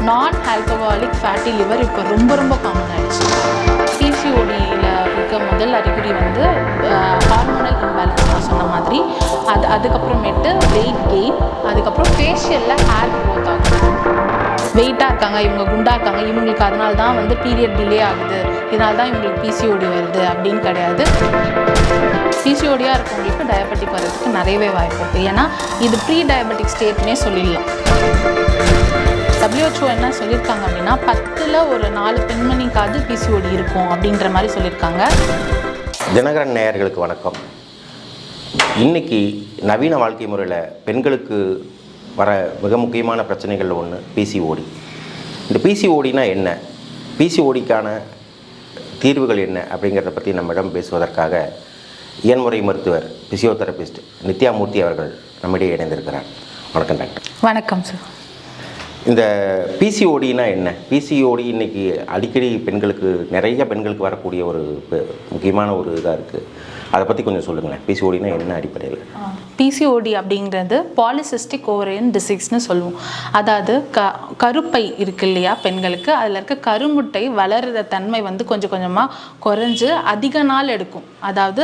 நான் alcoholic fatty liver இப்போ ரொம்ப ரொம்ப காமன் ஆகிடுச்சு. பிசிஓடியில் இருக்க முதல் அறிகுறி வந்து ஹார்மோனல் இம்பேலன்ஸ் நான் சொன்ன மாதிரி, அதுக்கப்புறமேட்டு வெயிட் கெயின், அதுக்கப்புறம் ஃபேஷியலில் ஹேர் க்ரோத் ஆகும். வெயிட்டாக இருக்காங்க, இவங்க குண்டாக இருக்காங்க, இவங்களுக்கு அதனால தான் வந்து பீரியட் டிலே ஆகுது, இதனால தான் இவங்களுக்கு பிசிஓடி வருது அப்படின்னு கிடையாது. பிசிஓடியாக இருக்கவங்களுக்கு டயபெட்டிக் வர்றதுக்கு நிறையவே வாய்ப்பு இருக்குது. ஏன்னா இது ப்ரீ டயபெட்டிக் ஸ்டேட்னே சொல்லிடலாம். WHO என்ன சொல்லியிருக்காங்க அப்படின்னா 10ல் ஒரு 4 பெண்மணிக்காவது பிசிஓடி இருக்கும் அப்படின்ற மாதிரி சொல்லியிருக்காங்க. தினகரன் நேயர்களுக்கு வணக்கம். இன்றைக்கி நவீன வாழ்க்கை முறையில் பெண்களுக்கு வர மிக முக்கியமான பிரச்சனைகள் ஒன்று பிசிஓடி. இந்த பிசிஓடினா என்ன, பிசிஓடிக்கான தீர்வுகள் என்ன அப்படிங்கிறத பற்றி நம்மிடம் பேசுவதற்காக இயன்முறை மருத்துவர் பிசியோதெரபிஸ்ட் நித்யாமூர்த்தி அவர்கள் நம்மிடையே இணைந்திருக்கிறார். வணக்கம் டாக்டர். வணக்கம் சார். இந்த பிசிஓடினா என்ன? பிசிஓடி இன்றைக்கி அடிக்கடி நிறைய பெண்களுக்கு வரக்கூடிய ஒரு முக்கியமான ஒரு இதாக இருக்குது. அதை பற்றி கொஞ்சம் சொல்லுங்களேன். பிசிஓடினா என்ன அடிப்படையில்? பிசிஓடி அப்படிங்கிறது பாலிசிஸ்டிக் ஓவரியன் டிசீஸ்னு சொல்லுவோம். அதாவது கருப்பை இருக்கு இல்லையா பெண்களுக்கு, அதில் இருக்க கருமுட்டை வளர்கிற தன்மை வந்து கொஞ்சம் கொஞ்சமாக குறைஞ்சு அதிக நாள் எடுக்கும். அதாவது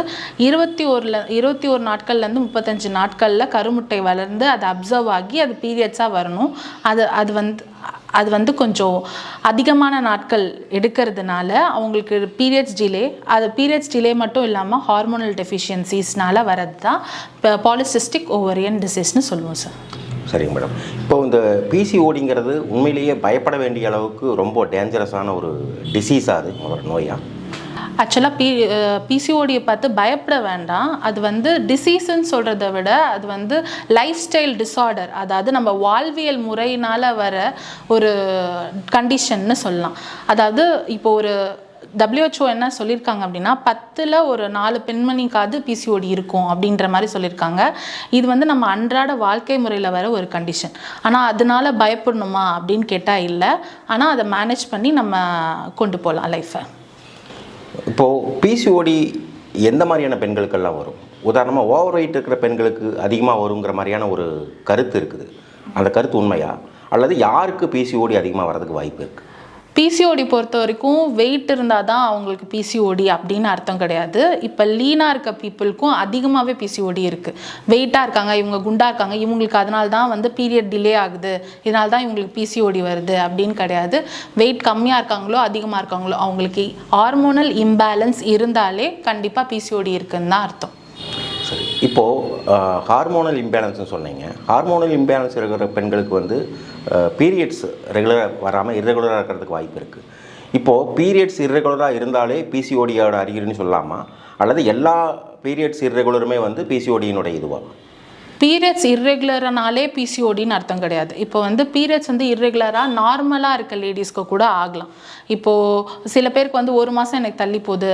21 நாட்கள்லேருந்து 35 நாட்களில் கருமுட்டை வளர்ந்து அது அப்சர்வ் ஆகி அது பீரியட்ஸாக வரணும். அது வந்து கொஞ்சம் அதிகமான நாட்கள் எடுக்கிறதுனால அவங்களுக்கு பீரியட்ஸ் டிலே மட்டும் இல்லாமல் ஹார்மோனல் டெஃபிஷியன்சிஸ்னால வரது தான் பாலிசிஸ்டிக் ஓவரியன் டிசீஸ்னு சொல்லுவோம் சார். சரிங்க மேடம். இப்போது இந்த பிசிஓடிங்கிறது உண்மையிலேயே பயப்பட வேண்டிய அளவுக்கு ரொம்ப டேஞ்சரஸான ஒரு டிசீஸாக அது ஒரு நோயா? ஆக்சுவலாக பிசிஓடியை பார்த்து பயப்பட வேண்டாம். அது வந்து டிசீஸ்ன்னு சொல்கிறத விட அது வந்து லைஃப் ஸ்டைல் டிஸார்டர், அதாவது நம்ம வாழ்வியல் முறையினால் வர ஒரு கண்டிஷன்னு சொல்லலாம். அதாவது இப்போ ஒரு WHO என்ன சொல்லியிருக்காங்க அப்படின்னா 10ல் ஒரு 4 பெண்மணிக்காவது பிசிஓடி இருக்கும் அப்படின்ற மாதிரி சொல்லியிருக்காங்க. இது வந்து நம்ம அன்றாட வாழ்க்கை முறையில் வர ஒரு கண்டிஷன். ஆனால் அதனால பயப்படணுமா அப்படின்னு கேட்டால் இல்லை. ஆனால் அதை மேனேஜ் பண்ணி நம்ம கொண்டு போகலாம் லைஃப்பை. இப்போது பிசிஓடி எந்த மாதிரியான பெண்களுக்கெல்லாம் வரும்? உதாரணமாக ஓவர் வெயிட் இருக்கிற பெண்களுக்கு அதிகமாக வருங்கிற மாதிரியான ஒரு கருத்து இருக்குது. அந்த கருத்து உண்மையா, அல்லது யாருக்கு பிசிஓடி அதிகமாக வர்றதுக்கு வாய்ப்பு இருக்குது? பிசிஓடி பொறுத்த வரைக்கும் வெயிட் இருந்தால் தான் அவங்களுக்கு பிசிஓடி அப்படின்னு அர்த்தம் கிடையாது. இப்போ லீனாக இருக்க பீப்புளுக்கும் அதிகமாகவே பிசிஓடி இருக்குது. வெயிட்டாக இருக்காங்க, இவங்க குண்டாக இருக்காங்க, இவங்களுக்கு அதனால தான் வந்து பீரியட் டிலே ஆகுது, இதனால தான் இவங்களுக்கு பிசிஓடி வருது அப்படின்னு கிடையாது. வெயிட் கம்மியாக இருக்காங்களோ அதிகமாக இருக்காங்களோ அவங்களுக்கு ஹார்மோனல் இம்பேலன்ஸ் இருந்தாலே கண்டிப்பாக பிசிஓடி இருக்குன்னு தான் அர்த்தம். சரி, இப்போது ஹார்மோனல் இம்பேலன்ஸ்னு சொன்னீங்க. ஹார்மோனல் இம்பேலன்ஸ் இருக்கிற பெண்களுக்கு வந்து பீரியட்ஸ் ரெகுலராக வராமல் இர்ரெகுலராக இருக்கிறதுக்கு வாய்ப்பு இருக்குது. இப்போது பீரியட்ஸ் இர்ரெகுலராக இருந்தாலே பிசிஓடியோட அறிகுறின்னு சொல்லலாமா, அல்லது எல்லா பீரியட்ஸ் இர்ரெகுலருமே வந்து பிசிஓடியினுடைய இதுவா? பீரியட்ஸ் இர்ரெகுலர்னாலே பிசிஓடின்னு அர்த்தம் கிடையாது. இப்போ வந்து பீரியட்ஸ் வந்து இர்ரெகுலராக நார்மலாக இருக்க லேடிஸ்க்கு கூட ஆகலாம். இப்போது சில பேருக்கு வந்து 1 மாதம் எனக்கு தள்ளி போகுது,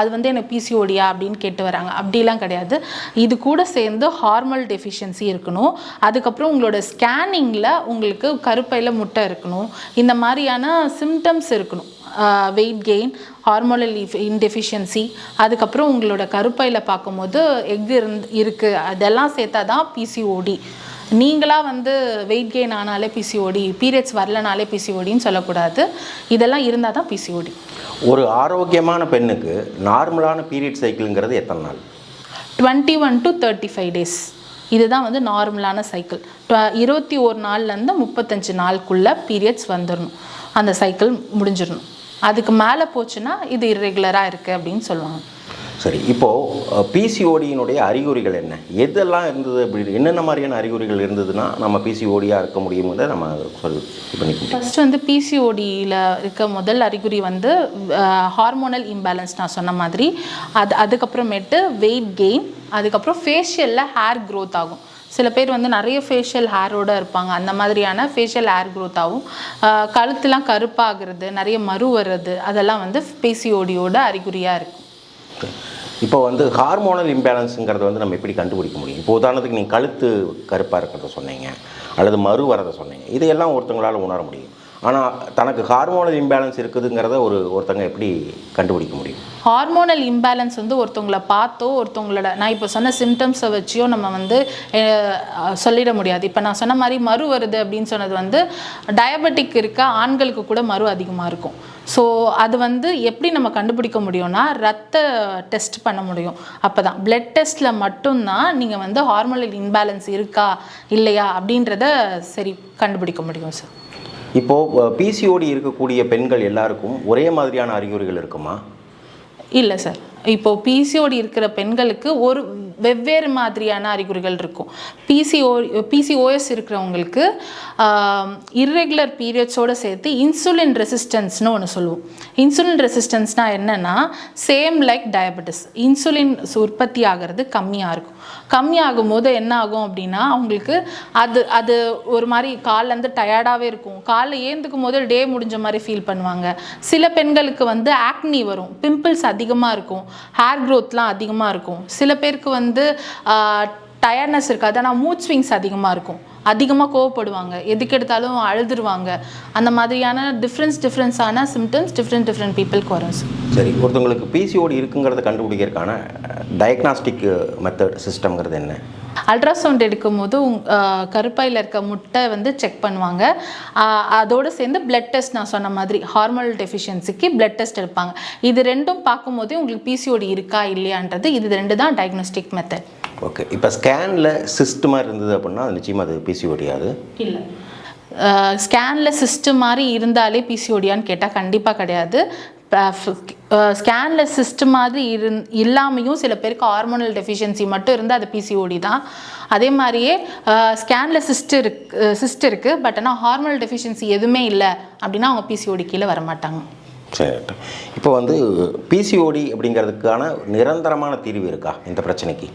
அது வந்து எனக்கு பிசிஓடியா அப்படின்னு கேட்டு வராங்க. அப்படிலாம் கிடையாது. இது கூட சேர்ந்து ஹார்மோனல் டெஃபிஷியன்சி இருக்கணும். அதுக்கப்புறம் உங்களோட ஸ்கேனிங்கில் உங்களுக்கு கருப்பையில் முட்டை இருக்கணும். இந்த மாதிரியான சிம்டம்ஸ் இருக்கணும். வெயிட் கெயின், ஹார்மோனல் இன்டெஃபிஷியன்சி, அதுக்கப்புறம் உங்களோட கருப்பையில் பார்க்கும்போது எக் இருக்குது, அதெல்லாம் சேர்த்தா தான் பிசிஓடி. நீங்களாக வந்து வெயிட் கெயின் ஆனாலே பிசிஓடி, பீரியட்ஸ் வரலனாலே பிசிஓடின்னு சொல்லக்கூடாது. இதெல்லாம் இருந்தால் தான் பிசிஓடி. ஒரு ஆரோக்கியமான பெண்ணுக்கு நார்மலான பீரியட் சைக்கிள்ங்கிறது எத்தனை நாள்? 21 to 35 days. இதுதான் வந்து நார்மலான சைக்கிள். 21 நாள்லேருந்து 35 நாளுக்குள்ளே பீரியட்ஸ் வந்துடணும், அந்த சைக்கிள் முடிஞ்சிடணும். அதுக்கு மேலே போச்சுன்னா இது இர்ரெகுலராக இருக்குது அப்படின்னு சொல்லுவாங்க. சரி, இப்போது பிசிஓடியினுடைய அறிகுறிகள் என்ன, எதெல்லாம் இருந்தது, அப்படி என்னென்ன மாதிரியான அறிகுறிகள் இருந்ததுன்னா நம்ம பிசிஓடியாக இருக்க முடியுங்கிறத நம்ம பண்ணிக்கணும். ஃபஸ்ட்டு வந்து பிசிஓடியில் இருக்க முதல் அறிகுறி வந்து ஹார்மோனல் இம்பேலன்ஸ் நான் சொன்ன மாதிரி, அதுக்கப்புறமேட்டு வெயிட் கெயின், அதுக்கப்புறம் ஃபேஷியலில் ஹேர் க்ரோத் ஆகும். சில பேர் வந்து நிறைய ஃபேஷியல் ஹேரோடு இருப்பாங்க, அந்த மாதிரியான ஃபேஷியல் ஹேர் க்ரோத் ஆகும். கழுத்துலாம் கருப்பாகிறது, நிறைய மறு வர்றது, அதெல்லாம் வந்து பிசிஓடியோட அறிகுறியாக இருக்கும். இப்போ வந்து ஹார்மோனல் இம்பேலன்ஸுங்கிறத வந்து நம்ம எப்படி கண்டுபிடிக்க முடியும்? இப்போ உதாரணத்துக்கு நீங்கள் கழுத்து கருப்பாக இருக்கிறத சொன்னீங்க, அல்லது மறு வரதை சொன்னீங்க, இதையெல்லாம் ஒருத்தவங்களால் உணர முடியும். ஆனால் தனக்கு ஹார்மோனல் இம்பேலன்ஸ் இருக்குதுங்கிறத ஒருத்தங்க எப்படி கண்டுபிடிக்க முடியும்? ஹார்மோனல் இம்பேலன்ஸ் வந்து ஒருத்தவங்களை பார்த்தோ ஒருத்தவங்களோட நான் இப்போ சொன்ன சிம்டம்ஸை வச்சியோ நம்ம வந்து சொல்லிட முடியாது. இப்போ நான் சொன்ன மாதிரி மறு வருது அப்படின்னு சொன்னது வந்து டயபெட்டிக் இருக்க ஆண்களுக்கு கூட மறு அதிகமாக இருக்கும். ஸோ அது வந்து எப்படி நம்ம கண்டுபிடிக்க முடியும்னா ரத்த டெஸ்ட் பண்ண முடியும். அப்போ தான் பிளட் டெஸ்ட்டில் மட்டும்தான் நீங்கள் வந்து ஹார்மோனல் இம்பேலன்ஸ் இருக்கா இல்லையா அப்படின்றத சரி கண்டுபிடிக்க முடியும் சார். இப்போது பிசிஓடி இருக்கக்கூடிய பெண்கள் எல்லாருக்கும் ஒரே மாதிரியான அறிகுறிகள் இருக்குமா? இல்லை சார். இப்போது பிசிஓடி இருக்கிற பெண்களுக்கு ஒரு வெவ்வேறு மாதிரியான அறிகுறிகள் இருக்கும். பிசிஓஎஸ் இருக்கிறவங்களுக்கு இர்ரெகுலர் பீரியட்ஸோடு சேர்த்து இன்சுலின் ரெசிஸ்டன்ஸ்னு ஒன்று சொல்லுவோம். இன்சுலின் ரெசிஸ்டன்ஸ்னால் என்னென்னா சேம் லைக் டயபெட்டிஸ், இன்சுலின் உற்பத்தி ஆகிறது கம்மியாக இருக்கும். கம்மியாகும் போது என்ன ஆகும் அப்படின்னா அவங்களுக்கு அது ஒரு மாதிரி கால்லேருந்து டயர்டாகவே இருக்கும். காலைல ஏந்துக்கும் போது டே முடிஞ்ச மாதிரி ஃபீல் பண்ணுவாங்க. சில பெண்களுக்கு வந்து ஆக்னி வரும், பிம்பிள்ஸ் அதிகமாக இருக்கும், ஹேர் க்ரோத்லாம் அதிகமாக இருக்கும். சில பேருக்கு வந்து டயர்ட்னஸ் இருக்காது, ஆனால் மூட் ஸ்விங்ஸ் அதிகமாக இருக்கும், அதிகமாக கோவப்படுவாங்க, எதுக்கு எடுத்தாலும் அழுதுருவாங்க. அந்த மாதிரியான டிஃப்ரென்ஸான சிம்டம்ஸ் டிஃப்ரெண்ட் பீப்புளுக்கு வரும் சார். சரி, ஒருத்தவங்களுக்கு பிசிஓடி இருக்குங்கிறத கண்டுபிடிக்கிறதுக்கான டயக்னாஸ்டிக் மெத்தட் சிஸ்டம்ங்கிறது என்ன? அல்ட்ராசவுண்ட் எடுக்கும் போது கருப்பையில் இருக்க முட்டை வந்து செக் பண்ணுவாங்க. அதோடு சேர்ந்து பிளட் டெஸ்ட், நான் சொன்ன மாதிரி ஹார்மோனல் டெஃபிஷியன்சிக்கு பிளட் டெஸ்ட் எடுப்பாங்க. இது ரெண்டும் பார்க்கும்போதே உங்களுக்கு பிசிஓடி இருக்கா இல்லையான்றது, இது ரெண்டு தான் டயக்னோஸ்டிக் மெத்தட். ஓகே. இப்போ ஸ்கேனில் சிஸ்ட் மாதிரி இருந்தது அப்படின்னா நிச்சயமாக அது பிசிஓடியாது இல்லை. ஸ்கேனில் சிஸ்ட் மாதிரி இருந்தாலே பிசிஓடியான்னு கேட்டால் கண்டிப்பாக கிடையாது. ஸ்கேனில் சிஸ்ட் மாதிரி இல்லாமையும் சில பேருக்கு ஹார்மோனல் டெஃபிஷியன்சி மட்டும் இருந்தால் அது பிசிஓடி தான். அதே மாதிரியே ஸ்கேனில் சிஸ்ட் இருக்குது, பட் ஆனால் ஹார்மோனல் டெஃபிஷியன்சி எதுவுமே இல்லை அப்படின்னா அவங்க பிசிஓடி கீழே வரமாட்டாங்க. சரி. இப்போ வந்து பிசிஓடி அப்படிங்கிறதுக்கான நிரந்தரமான தீர்வு இருக்கா இந்த பிரச்சனைக்கு?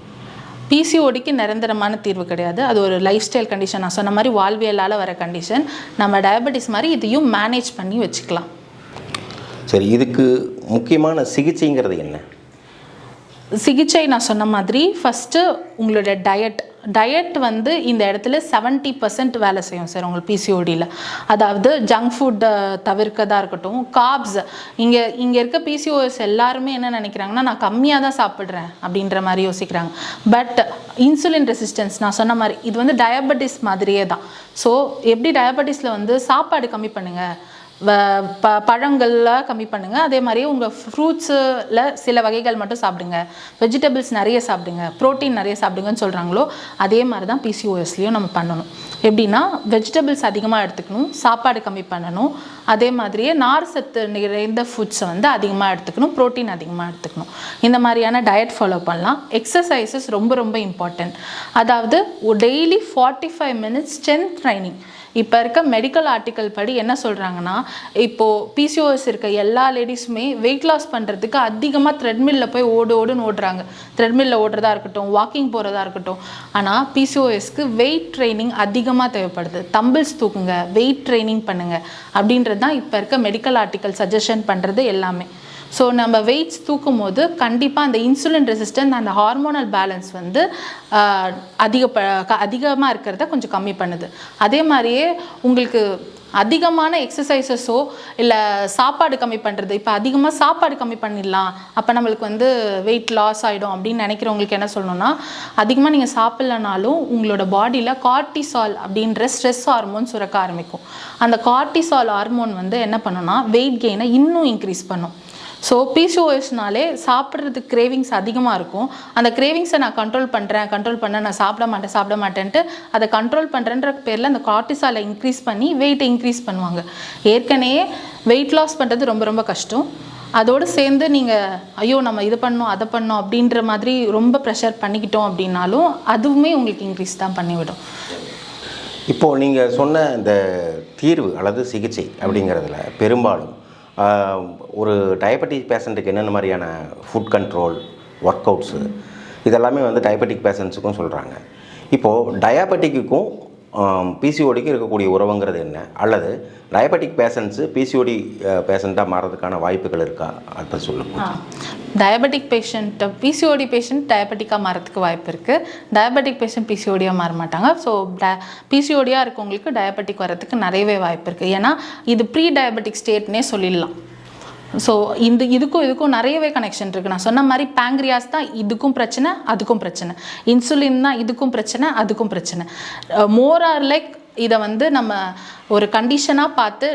பிசிஓடிக்கு நிரந்தரமான தீர்வு கிடையாது. அது ஒரு லைஃப் ஸ்டைல் கண்டிஷன். நான் சொன்ன மாதிரி வாழ்வியலால் வர கண்டிஷன். நம்ம டயபெட்டிஸ் மாதிரி இதையும் மேனேஜ் பண்ணி வச்சுக்கலாம். சரி, இதுக்கு முக்கியமான சிகிச்சைங்கிறது என்ன? சிகிச்சை நான் சொன்ன மாதிரி ஃபஸ்ட்டு உங்களோட டயட் வந்து இந்த இடத்துல 70% வேலை செய்யும் சார் உங்களுக்கு பிசிஓடியில். அதாவது ஜங்க் ஃபுட்டை தவிர்க்கதாக இருக்கட்டும், கார்ப்ஸ். இங்கே இருக்க பிசிஓஎஸ் எல்லாருமே என்ன நினைக்கிறாங்கன்னா நான் கம்மியாக தான் சாப்பிட்றேன் அப்படின்ற மாதிரி யோசிக்கிறாங்க. பட் இன்சுலின் ரெசிஸ்டன்ஸ் நான் சொன்ன மாதிரி இது வந்து டயபெட்டிஸ் மாதிரியே தான். ஸோ எப்படி டயபெட்டிஸில் வந்து சாப்பாடு கம்மி பண்ணுங்கள், பழங்களில் கம்மி பண்ணுங்கள், அதே மாதிரியே உங்கள் ஃப்ரூட்ஸில் சில வகைகள் மட்டும் சாப்பிடுங்க, வெஜிடபிள்ஸ் நிறைய சாப்பிடுங்க, ப்ரோட்டீன் நிறைய சாப்பிடுங்கன்னு சொல்கிறாங்களோ அதே மாதிரி தான் பிசிஓஎஸ்லேயும் நம்ம பண்ணணும். எப்படின்னா வெஜிடபிள்ஸ் அதிகமாக எடுத்துக்கணும், சாப்பாடு கம்மி பண்ணணும், அதே மாதிரியே நார் சத்து நிறைந்த ஃபுட்ஸை வந்து அதிகமாக எடுத்துக்கணும், ப்ரோட்டீன் அதிகமாக எடுத்துக்கணும். இந்த மாதிரியான டயட் ஃபாலோ பண்ணலாம். எக்ஸசைசஸ் ரொம்ப இம்பார்ட்டன்ட். அதாவது டெய்லி 45 மினிட்ஸ் ஸ்ட்ரென்த் ட்ரைனிங். இப்போ இருக்க மெடிக்கல் ஆர்டிக்கல் படி என்ன சொல்கிறாங்கன்னா, இப்போது பிசிஓஎஸ் இருக்க எல்லா லேடிஸுமே வெயிட் லாஸ் பண்ணுறதுக்கு அதிகமாக த்ரெட்மில்லில் போய் ஓடுன்னு ஓடுறாங்க. த்ரெட்மில்லில் ஓடுறதா இருக்கட்டும், வாக்கிங் போகிறதா இருக்கட்டும். ஆனால் பிசிஓஎஸ்க்கு வெயிட் ட்ரைனிங் அதிகமாக தேவைப்படுது. தம்பிள்ஸ் தூக்குங்க, வெயிட் ட்ரைனிங் பண்ணுங்கள் அப்படின்றது தான் இப்போ இருக்க மெடிக்கல் ஆர்டிக்கல் சஜஷன் பண்ணுறது எல்லாமே. ஸோ நம்ம வெயிட்ஸ் தூக்கும் போது கண்டிப்பாக அந்த இன்சுலின் ரெசிஸ்டன்ஸ் அந்த ஹார்மோனல் பேலன்ஸ் வந்து அதிகமாக இருக்கிறத கொஞ்சம் கம்மி பண்ணுது. அதே மாதிரியே உங்களுக்கு அதிகமான எக்ஸசைசஸோ இல்லை சாப்பாடு கம்மி பண்ணுறது, இப்போ அதிகமாக சாப்பாடு கம்மி பண்ணிடலாம் அப்போ நம்மளுக்கு வந்து வெயிட் லாஸ் ஆகிடும் அப்படின்னு நினைக்கிறவங்களுக்கு என்ன சொல்லணும்னா, அதிகமாக நீங்கள் சாப்பிட்லனாலும் உங்களோட பாடியில் கார்டிசால் அப்படின்ற ஸ்ட்ரெஸ் ஹார்மோன் சுரக்க ஆரம்பிக்கும். அந்த கார்டிசால் ஹார்மோன் வந்து என்ன பண்ணுன்னா வெயிட் கெயினை இன்னும் இன்க்ரீஸ் பண்ணும். ஸோ பிசிஓஎஸ்னாலே சாப்பிட்றதுக்கு கிரேவிங்ஸ் அதிகமாக இருக்கும். அந்த கிரேவிங்ஸை நான் கண்ட்ரோல் பண்ண நான் சாப்பிட மாட்டேன்ட்டு அதை கண்ட்ரோல் பண்ணுறன்ற பேரில் அந்த கார்டிசாலை இன்க்ரீஸ் பண்ணி வெயிட்டை இன்க்ரீஸ் பண்ணுவாங்க. ஏற்கனவே வெயிட் லாஸ் பண்ணுறது ரொம்ப கஷ்டம். அதோடு சேர்ந்து நீங்கள் ஐயோ நம்ம இது பண்ணோம் அதை பண்ணோம் அப்படின்ற மாதிரி ரொம்ப ப்ரெஷர் பண்ணிக்கிட்டோம் அப்படின்னாலும் அதுவுமே உங்களுக்கு இன்க்ரீஸ் தான் பண்ணிவிடும். இப்போது நீங்கள் சொன்ன இந்த தீர்வு அல்லது சிகிச்சை அப்படிங்கிறதுல பெரும்பாலும் ஒரு டயபெட்டிக் பேஷண்ட்டுக்கு என்னென்ன மாதிரியான ஃபுட் கண்ட்ரோல், ஒர்க் அவுட்ஸு இதெல்லாமே வந்து டயபெட்டிக் பேஷண்ட்ஸுக்கும் சொல்கிறாங்க. இப்போது டயபெட்டிக்குக்கும் பிசிஓடிக்கு இருக்கக்கூடிய உறவுங்கிறது என்ன, அல்லது டயபெட்டிக் பேஷண்ட்ஸு பிசிஓடி பேஷண்ட்டாக மாறதுக்கான வாய்ப்புகள் இருக்கா, அதை சொல்லுங்கள். டயபெட்டிக் பேஷண்ட் பிசிஓடி பேஷண்ட் டயபெட்டிக்காக மாறதுக்கு வாய்ப்பு இருக்குது. டயபெட்டிக் பேஷண்ட் பிசிஓடியாக மாற மாட்டாங்க. ஸோ பிசிஓடியாக இருக்கவங்களுக்கு டயபெட்டிக் வரதுக்கு நிறையவே வாய்ப்பு இருக்குது. ஏன்னா இது ப்ரீ டயபெட்டிக் ஸ்டேட்னே சொல்லிடலாம். ஸோ இதுக்கும் நிறையவே கனெக்ஷன் இருக்குது. நான் சொன்ன மாதிரி பேங்க்ரியாஸ் தான் இதுக்கும் பிரச்சனை, அதுக்கும் பிரச்சனை. இன்சுலின் தான் இதுக்கும் பிரச்சனை, அதுக்கும் பிரச்சனை. மோர் ஆர் லைக் இதை வந்து நம்ம ஒரு கண்டிஷனாக பார்த்து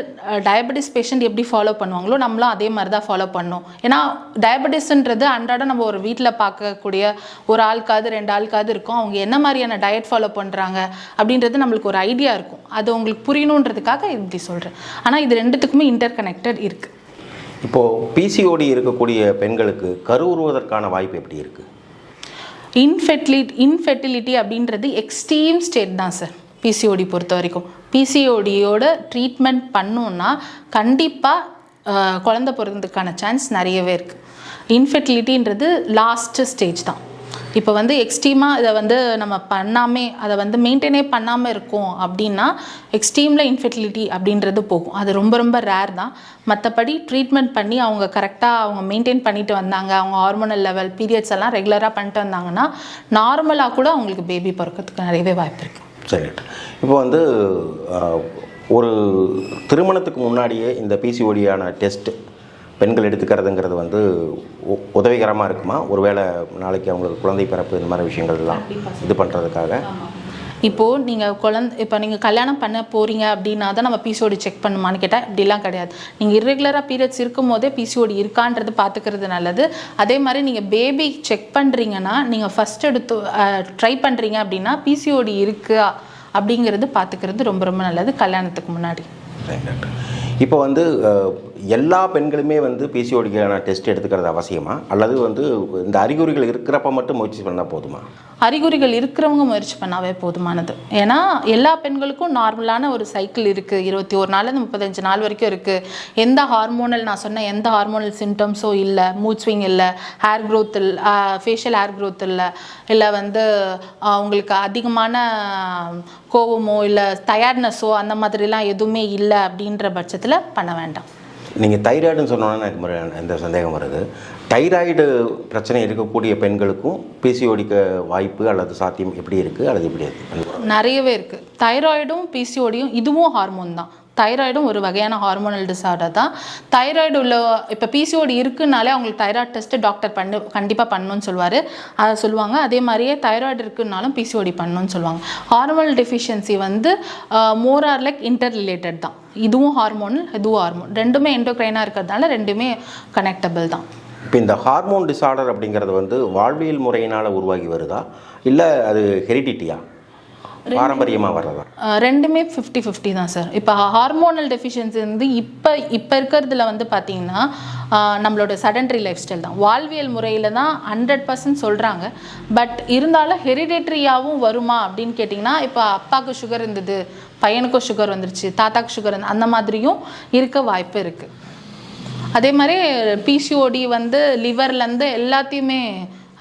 டயபெட்டிஸ் பேஷண்ட் எப்படி ஃபாலோ பண்ணுவாங்களோ நம்மளும் அதே மாதிரி தான் ஃபாலோ பண்ணோம். ஏன்னா டயபெட்டிஸ்ன்றது அன்றாடம் நம்ம ஒரு வீட்டில் பார்க்கக்கூடிய ஒரு ஆளுக்காவது 2 ஆளுக்காவது இருக்கும். அவங்க என்ன மாதிரியான டயட் ஃபாலோ பண்ணுறாங்க அப்படின்றது நம்மளுக்கு ஒரு ஐடியா இருக்கும். அது உங்களுக்கு புரியணுன்றதுக்காக இப்படி சொல்கிறேன். ஆனால் இது ரெண்டுத்துக்குமே இன்டர் கனெக்டட் இருக்குது. இப்போது பிசிஓடி இருக்கக்கூடிய பெண்களுக்கு கருவுறுவதற்கான வாய்ப்பு எப்படி இருக்குது? இன்ஃபெர்டிலிட்டி அப்படின்றது எக்ஸ்ட்ரீம் ஸ்டேட் தான் சார். பிசிஓடி பொறுத்த வரைக்கும் பிசிஓடியோட ட்ரீட்மெண்ட் பண்ணோன்னா கண்டிப்பாக குழந்தை பிறந்ததுக்கான சான்ஸ் நிறையவே இருக்குது. இன்ஃபெர்டிலிட்டின்றது லாஸ்ட்டு ஸ்டேஜ் தான். இப்போ வந்து எக்ஸ்ட்ரீமாக இதை வந்து நம்ம அதை வந்து மெயின்டைனே பண்ணாமல் இருக்கோம் அப்படின்னா எக்ஸ்ட்ரீமில் இன்ஃபெர்டிலிட்டி அப்படின்றது போகும். அது ரொம்ப ரொம்ப ரேர் தான். மற்றபடி ட்ரீட்மெண்ட் பண்ணி அவங்க கரெக்டாக அவங்க மெயின்டைன் பண்ணிட்டு வந்தாங்க, அவங்க ஹார்மோனல் லெவல் பீரியட்ஸ் எல்லாம் ரெகுலராக பண்ணிட்டு வந்தாங்கன்னா நார்மலாக கூட அவங்களுக்கு பேபி பிறக்கிறதுக்கு நிறையவே வாய்ப்பு இருக்குது. சரி, இப்போ வந்து ஒரு திருமணத்துக்கு முன்னாடியே இந்த பிசிஓடியான டெஸ்ட்டு பெண்கள் எடுத்துக்கிறதுங்கிறது வந்து உதவிகரமாக இருக்குமா? ஒருவேளை நாளைக்கு அவங்களுக்கு குழந்தை பிறப்பு இந்த மாதிரி விஷயங்கள்லாம் இது பண்ணுறதுக்காக. இப்போது நீங்கள் கல்யாணம் பண்ண போகிறீங்க அப்படின்னா தான் நம்ம பிசிஓடி செக் பண்ணுமான்னு கேட்டால் இப்படிலாம் கிடையாது. நீங்கள் இர்ரெகுலராக பீரியட்ஸ் இருக்கும் போதே பிசிஓடி இருக்கான்றது பார்த்துக்கிறது நல்லது. அதே மாதிரி நீங்கள் பேபி செக் பண்ணுறீங்கன்னா நீங்கள் ஃபஸ்ட் எடுத்து ட்ரை பண்ணுறீங்க அப்படின்னா பிசிஓடி இருக்கா அப்படிங்கிறது பார்த்துக்கிறது ரொம்ப ரொம்ப நல்லது கல்யாணத்துக்கு முன்னாடி. இப்போ வந்து எல்லா பெண்களுமே வந்து பிசிஓடிக்கான டெஸ்ட் எடுத்துக்கிறது அவசியமா, அல்லது வந்து இந்த அறிகுறிகள் இருக்கிறப்ப மட்டும் முயற்சி பண்ணால் போதுமா? அறிகுறிகள் இருக்கிறவங்க முயற்சி பண்ணாவே போதுமானது. ஏன்னா எல்லா பெண்களுக்கும் நார்மலான ஒரு சைக்கிள் இருக்குது. 21 நாள்லேருந்து 35 நாள் வரைக்கும் இருக்குது. எந்த ஹார்மோனல் நான் சொன்ன எந்த ஹார்மோனல் சிம்டம்ஸோ இல்லை, மூட் ஸ்விங் இல்லை, ஹேர் க்ரோத் இல்லை, ஃபேஷியல் ஹேர் க்ரோத் இல்லை வந்து அவங்களுக்கு அதிகமான கோவமோ இல்லை டயர்ட்னஸோ அந்த மாதிரிலாம் எதுவுமே இல்லை அப்படின்ற பட்சத்தில் பண்ண வேண்டாம். நீங்கள் தைராய்டுன்னு சொன்னோன்னா எனக்கு எந்த சந்தேகம் வருது. தைராய்டு பிரச்சனை இருக்கக்கூடிய பெண்களுக்கும் பிசிஓடிக்கு வாய்ப்பு அல்லது சாத்தியம் எப்படி இருக்குது, அல்லது எப்படி இருக்குது? நிறையவே இருக்குது. தைராய்டும் பிசிஓடியும் இதுவும் ஹார்மோன் தான். தைராய்டும் ஒரு வகையான ஹார்மோனல் டிஸார்டர் தான். தைராய்டு உள்ள இப்போ பிசிஓடி இருக்குனாலே அவங்களுக்கு தைராய்டு டெஸ்ட்டு டாக்டர் கண்டிப்பாக பண்ணணும்னு அதை சொல்லுவாங்க. அதே மாதிரியே தைராய்டு இருக்குனாலும் பிசிஓடி பண்ணணும்னு சொல்லுவாங்க. ஹார்மோனல் டெஃபிஷியன்சி வந்து more or like inter related தான். இதுவும் ஹார்மோனல், இதுவும் ஹார்மோன், ரெண்டுமே எண்டோக்ரைனாக இருக்கிறதுனால ரெண்டுமே கனெக்டபிள் தான். இப்போ இந்த ஹார்மோன் டிஸார்டர் அப்படிங்கிறது வந்து வாழ்வியல் முறையினால் உருவாகி வருதா, இல்லை அது ஹெரிடிட்டியா, பாரம்பரியமாக வர்றதா? ரெண்டுமே 50-50 தான் சார். இப்போ ஹார்மோனல் டெஃபிஷியன்சி வந்து இப்போ இருக்கிறதுல வந்து பார்த்திங்கன்னா நம்மளோட சடன்ட்ரி லைஃப் ஸ்டைல் தான், வாழ்வியல் முறையில் தான் 100% சொல்கிறாங்க. பட் இருந்தாலும் ஹெரிடேட்ரியாகவும் வருமா அப்படின்னு கேட்டிங்கன்னா, இப்போ அப்பாவுக்கு சுகர் இருந்தது, பையனுக்கும் சுகர் வந்துருச்சு, தாத்தாக்கு சுகர் அந்த மாதிரியும் இருக்க வாய்ப்பு இருக்குது. அதே மாதிரி பிசிஓடி வந்து லிவர்லேருந்து எல்லாத்தையுமே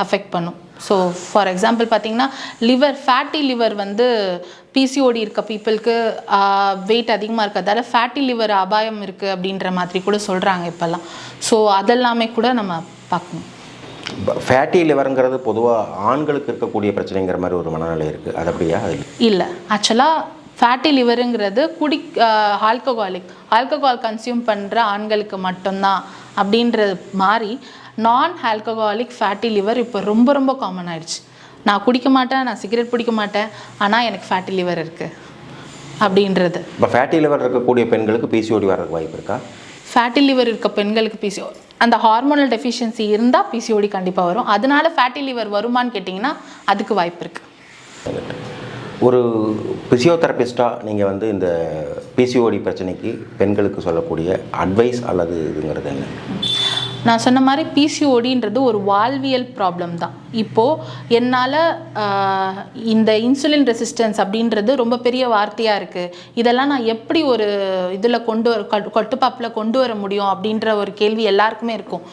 அஃபெக்ட் பண்ணும். ஸோ ஃபார் எக்ஸாம்பிள் பார்த்திங்கன்னா ஃபேட்டி லிவர் வந்து பிசிஓடி இருக்க பீப்புளுக்கு வெயிட் அதிகமாக இருக்கிறதால ஃபேட்டி லிவர் அபாயம் இருக்குது அப்படின்ற மாதிரி கூட சொல்கிறாங்க இப்போல்லாம். ஸோ அதெல்லாமே கூட நம்ம பார்க்கணும். ஃபேட்டி லிவருங்கிறது பொதுவாக ஆண்களுக்கு இருக்கக்கூடிய பிரச்சனைங்கிற மாதிரி ஒரு மனநிலை இருக்குது, அது அப்படியா? இல்லை, ஆக்சுவலாக ஃபேட்டி லிவருங்கிறது ஆல்கஹால் கன்சியூம் பண்ணுற ஆண்களுக்கு மட்டும்தான் அப்படின்றது மாதிரி நான் ஆல்கஹாலிக் ஃபேட்டி லிவர் இப்போ ரொம்ப ரொம்ப காமன் ஆயிடுச்சு. நான் குடிக்க மாட்டேன், நான் சிகரெட் பிடிக்க மாட்டேன், ஆனால் எனக்கு ஃபேட்டி லிவர் இருக்குது அப்படின்றது. இப்போ ஃபேட்டி லிவர் இருக்கக்கூடிய பெண்களுக்கு பிசிஓடி வர்றதுக்கு வாய்ப்பு இருக்கா? ஃபேட்டி லிவர் இருக்க பெண்களுக்கு அந்த ஹார்மோனல் டெஃபிஷியன்சி இருந்தால் பிசிஓடி கண்டிப்பாக வரும். அதனால ஃபேட்டி லிவர் வருமானு கேட்டிங்கன்னா அதுக்கு வாய்ப்பு இருக்குது. ஒரு பிசியோதெரபிஸ்டாக நீங்கள் வந்து இந்த பிசிஓடி பிரச்சனைக்கு பெண்களுக்கு சொல்லக்கூடிய அட்வைஸ் அல்லது இதுங்கிறது என்ன? நான் சொன்ன மாதிரி பிசிஓடின்றது ஒரு வாழ்வியல் ப்ராப்ளம் தான். இப்போது என்னால் இந்த இன்சுலின் ரெசிஸ்டன்ஸ் அப்படின்றது ரொம்ப பெரிய வார்த்தையாக இருக்குது, இதெல்லாம் நான் எப்படி ஒரு இதில் கட்டுப்பாப்பில் கொண்டு வர முடியும் அப்படின்ற ஒரு கேள்வி எல்லாருக்குமே இருக்கும்.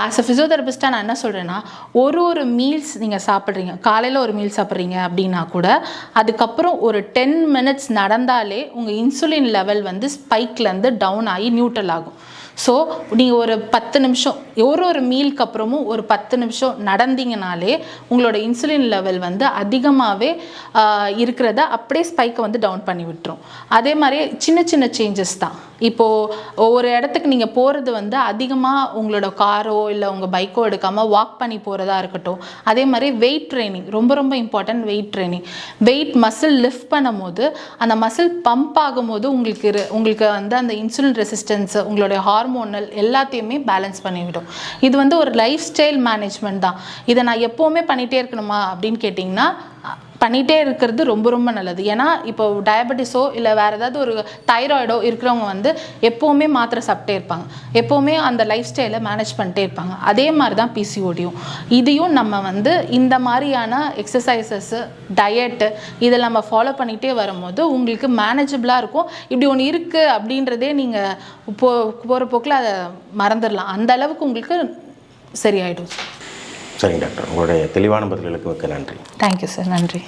ஆஸ் அ ஃபிசியோதெரபிஸ்ட்டாக நான் என்ன சொல்கிறேன்னா, ஒரு மீல்ஸ் நீங்கள் சாப்பிட்றீங்க, காலையில் ஒரு மீல் சாப்பிட்றீங்க அப்படின்னா கூட அதுக்கப்புறம் ஒரு 10 மினிட்ஸ் நடந்தாலே உங்கள் இன்சுலின் லெவல் வந்து ஸ்பைக்லேருந்து டவுன் ஆகி நியூட்ரல் ஆகும். ஸோ நீங்கள் ஒரு 10 நிமிஷம் ஒரு மீலுக்கு அப்புறமும் ஒரு 10 நிமிஷம் நடந்தீங்கனாலே உங்களோட இன்சுலின் லெவல் வந்து அதிகமாகவே இருக்கிறத அப்படியே ஸ்பைக்கை வந்து டவுன் பண்ணி விட்டுரும். அதே மாதிரி சின்ன சின்ன சேஞ்சஸ் தான். இப்போது ஒவ்வொரு இடத்துக்கு நீங்கள் போகிறது வந்து அதிகமாக உங்களோட காரோ இல்லை உங்கள் பைக்கோ எடுக்காமல் வாக் பண்ணி போகிறதா இருக்கட்டும். அதே மாதிரி வெயிட் ட்ரைனிங் ரொம்ப ரொம்ப important. Weight training, weight muscle lift பண்ணும் போது அந்த மசில் பம்ப் ஆகும்போது உங்களுக்கு வந்து அந்த இன்சுலின் ரெசிஸ்டன்ஸ், உங்களுடைய ஹார்மோனல் எல்லாத்தையுமே பேலன்ஸ் பண்ணிவிடும். இது வந்து ஒரு லைஃப் ஸ்டைல் மேனேஜ்மெண்ட் தான். இதை நான் எப்போவுமே பண்ணிகிட்டே இருக்கணுமா அப்படின்னு கேட்டிங்கன்னா, பண்ணிகிட்டே இருக்கிறது ரொம்ப ரொம்ப நல்லது. ஏன்னா இப்போ டயபெட்டிஸோ இல்லை வேறு ஏதாவது ஒரு தைராய்டோ இருக்கிறவங்க வந்து எப்போவுமே மாத்திரை சாப்பிட்டே இருப்பாங்க, எப்போவுமே அந்த லைஃப் ஸ்டைலை மேனேஜ் பண்ணிட்டே இருப்பாங்க. அதே மாதிரி தான் பிசிஓடியும். இதையும் நம்ம வந்து இந்த மாதிரியான எக்ஸசைசஸ்ஸு, டயட்டு இதை நம்ம ஃபாலோ பண்ணிகிட்டே வரும்போது உங்களுக்கு மேனேஜபிளாக இருக்கும். இப்படி ஒன்று இருக்குது அப்படின்றதே நீங்கள் போகிற போக்கில் அதை மறந்துடலாம். அந்த அளவுக்கு உங்களுக்கு சரியாயிடும். சரிங்க டாக்டர், உங்களுடைய தெளிவான பதில்களுக்கு மிக்க நன்றி. Thank you sir. நன்றி.